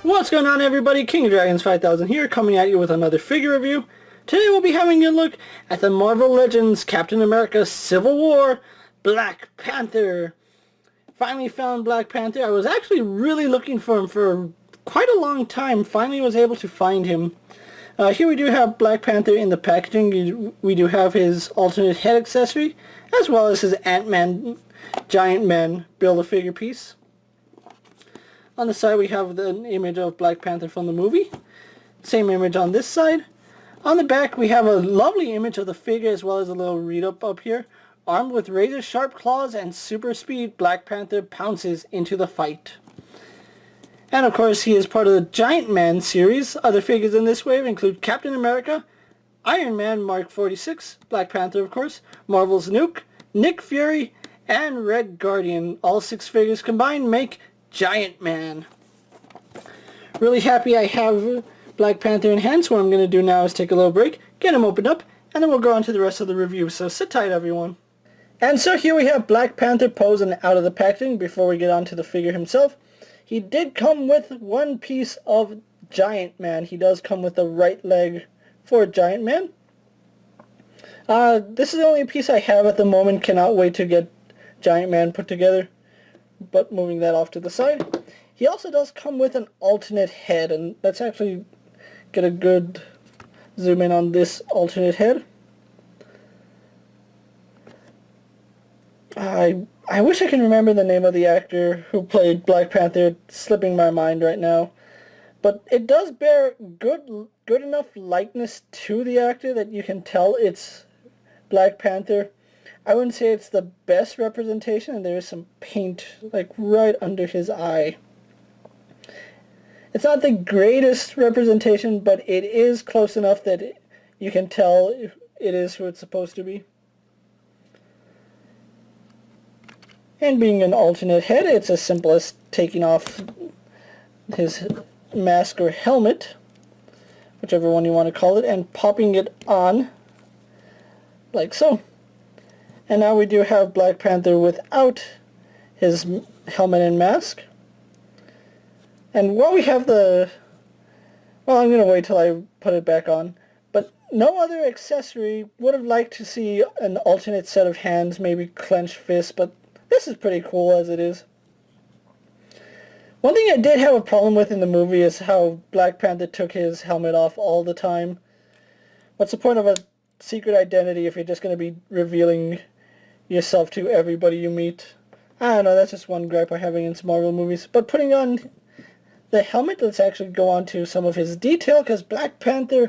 What's going on, everybody? King of Dragons 5000 here, coming at you with another figure review. Today we'll be having a look at the Marvel Legends Captain America Civil War Black Panther. Finally found Black Panther. I was actually really looking for him for quite a long time. Finally was able to find him. Here we do have Black Panther in the packaging. We do have his alternate head accessory, as well as his Ant-Man, Giant Man Build-A-Figure piece. On the side we have the image of Black Panther from the movie. Same image on this side. On the back we have a lovely image of the figure as well as a little read-up up here. Armed with razor-sharp claws and super speed, Black Panther pounces into the fight. And of course he is part of the Giant Man series. Other figures in this wave include Captain America, Iron Man Mark 46, Black Panther of course, Marvel's Nuke, Nick Fury, and Red Guardian. All 6 figures combined make Giant Man. Really happy I have Black Panther in hand, so what I'm going to do now is take a little break, get him opened up, and then we'll go on to the rest of the review, so sit tight everyone. And so here we have Black Panther posing out of the packaging. Before we get on to the figure himself, he did come with one piece of Giant Man. He does come with the right leg for Giant Man. This is the only piece I have at the moment. Cannot wait to get Giant Man put together. But moving that off to the side, he also does come with an alternate head, and let's actually get a good zoom in on this alternate head. I wish I can remember the name of the actor who played Black Panther. It's slipping my mind right now, but it does bear good enough likeness to the actor that you can tell it's Black Panther. I wouldn't say it's the best representation, and there is some paint like right under his eye. It's not the greatest representation, but it is close enough that you can tell if it is who it's supposed to be. And being an alternate head, it's as simple as taking off his mask or helmet, whichever one you want to call it, and popping it on like so. And now we do have Black Panther without his helmet and mask. And while we have the... well, I'm going to wait till I put it back on. But no other accessory. Would have liked to see an alternate set of hands, maybe clenched fists, but this is pretty cool as it is. One thing I did have a problem with in the movie is how Black Panther took his helmet off all the time. What's the point of a secret identity if you're just going to be revealing yourself to everybody you meet? I don't know, that's just one gripe I have against Marvel movies. But putting on the helmet, let's actually go on to some of his detail, because Black Panther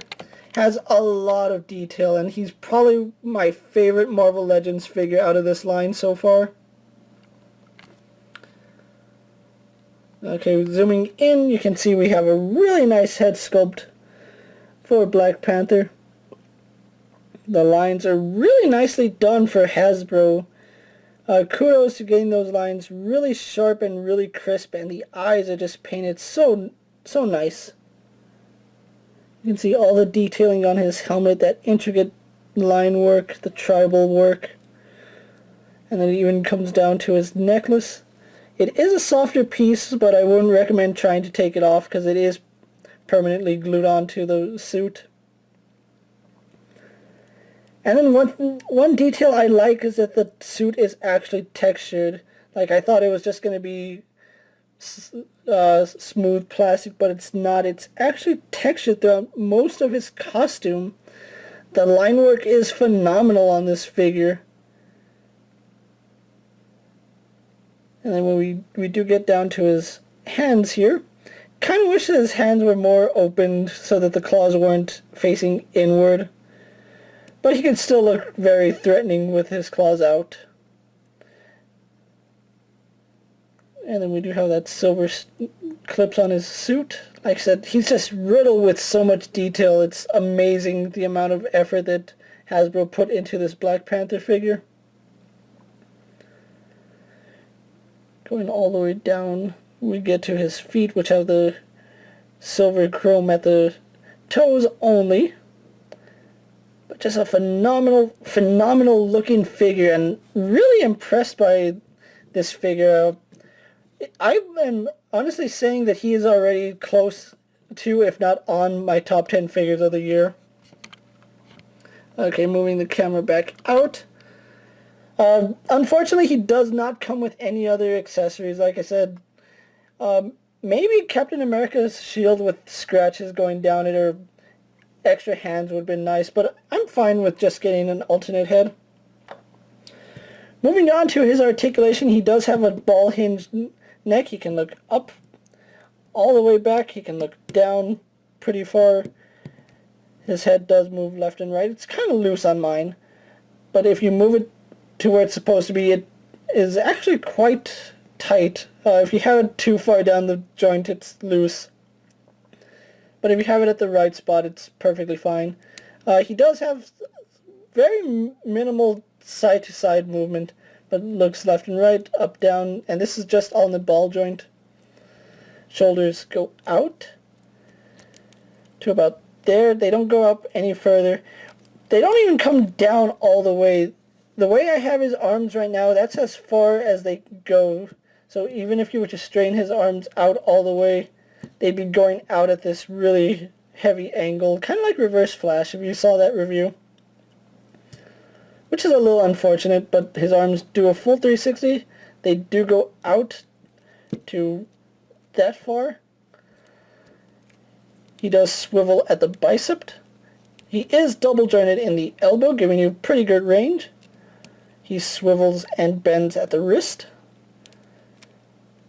has a lot of detail, and he's probably my favorite Marvel Legends figure out of this line so far. Okay, zooming in, you can see we have a really nice head sculpt for Black Panther. The lines are really nicely done for Hasbro. Kudos to getting those lines really sharp and really crisp, and the eyes are just painted so nice. You can see all the detailing on his helmet, that intricate line work, the tribal work, and then it even comes down to his necklace. It is a softer piece, but I wouldn't recommend trying to take it off because it is permanently glued onto the suit. And then one detail I like is that the suit is actually textured. Like, I thought it was just going to be smooth plastic, but it's not. It's actually textured throughout most of his costume. The line work is phenomenal on this figure. And then when we do get down to his hands here, kind of wish that his hands were more opened so that the claws weren't facing inward. But he can still look very threatening with his claws out. And then we do have that silver clips on his suit. Like I said, he's just riddled with so much detail. It's amazing the amount of effort that Hasbro put into this Black Panther figure. Going all the way down, we get to his feet, which have the silver chrome at the toes only. But just a phenomenal looking figure, and really impressed by this figure. I am honestly saying that he is already close to, if not on, my top 10 figures of the year. Okay, moving the camera back out. Unfortunately, he does not come with any other accessories. Like I said, maybe Captain America's shield with scratches going down it or extra hands would have been nice, but I'm fine with just getting an alternate head. Moving on to his articulation, he does have a ball-hinged neck. He can look up all the way back. He can look down pretty far. His head does move left and right. It's kind of loose on mine, but if you move it to where it's supposed to be, it is actually quite tight. If you have it too far down the joint, it's loose. But if you have it at the right spot, it's perfectly fine. He does have very minimal side-to-side movement, but looks left and right, up, down, and this is just on the ball joint. Shoulders go out to about there. They don't go up any further. They don't even come down all the way. The way I have his arms right now, that's as far as they go. So even if you were to strain his arms out all the way, they'd be going out at this really heavy angle, kind of like Reverse Flash, if you saw that review. Which is a little unfortunate, but his arms do a full 360. They do go out to that far. He does swivel at the bicep. He is double jointed in the elbow, giving you pretty good range. He swivels and bends at the wrist.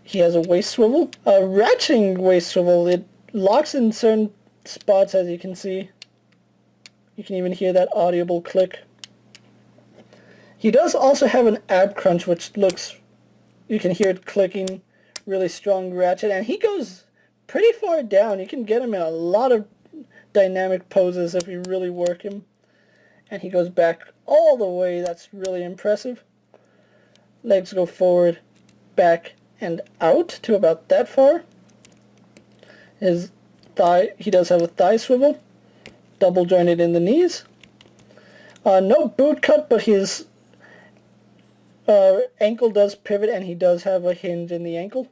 He has a waist swivel. A ratcheting waist swivel. It locks in certain spots, as you can see. You can even hear that audible click. He does also have an ab crunch, which looks, you can hear it clicking, really strong ratchet, and he goes pretty far down. You can get him in a lot of dynamic poses if you really work him. And he goes back all the way. That's really impressive. Legs go forward, back, and out to about that far. His thigh, he does have a thigh swivel, double jointed in the knees. No boot cut, but his ankle does pivot, and he does have a hinge in the ankle.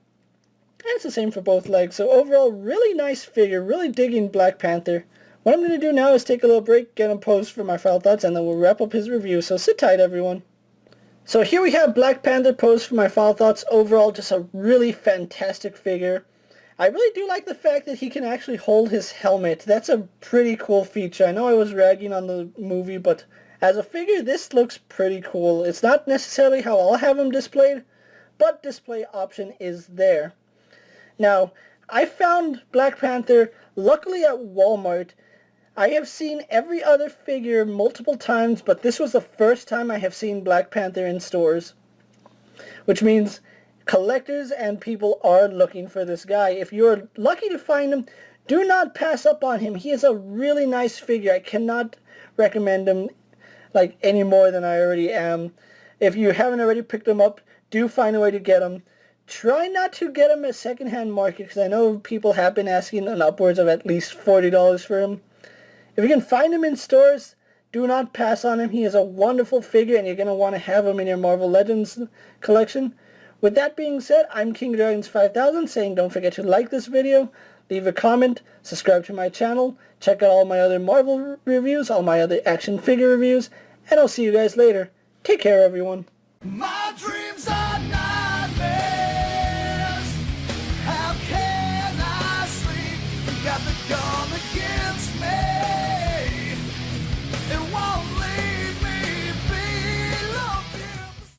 And it's the same for both legs. So overall, really nice figure. Really digging Black Panther. What I'm going to do now is take a little break, get him posed for my final thoughts, and then we'll wrap up his review. So sit tight, everyone. So here we have Black Panther posed for my final thoughts. Overall, just a really fantastic figure. I really do like the fact that he can actually hold his helmet. That's a pretty cool feature. I know I was ragging on the movie, but as a figure, this looks pretty cool. It's not necessarily how I'll have him displayed, but display option is there. Now, I found Black Panther, luckily at Walmart. I have seen every other figure multiple times, but this was the first time I have seen Black Panther in stores. Which means collectors and people are looking for this guy. If you're lucky to find him, do not pass up on him. He is a really nice figure. I cannot recommend him like any more than I already am. If you haven't already picked him up, do find a way to get him. Try not to get him at secondhand market, because I know people have been asking an upwards of at least $40 for him. If you can find him in stores, do not pass on him. He is a wonderful figure, and you're going to want to have him in your Marvel Legends collection. With that being said, I'm King Dragons 5000 saying don't forget to like this video, leave a comment, subscribe to my channel, check out all my other Marvel reviews, all my other action figure reviews, and I'll see you guys later. Take care, everyone. My dreams are nightmares. How can I sleep? You got the gun against me.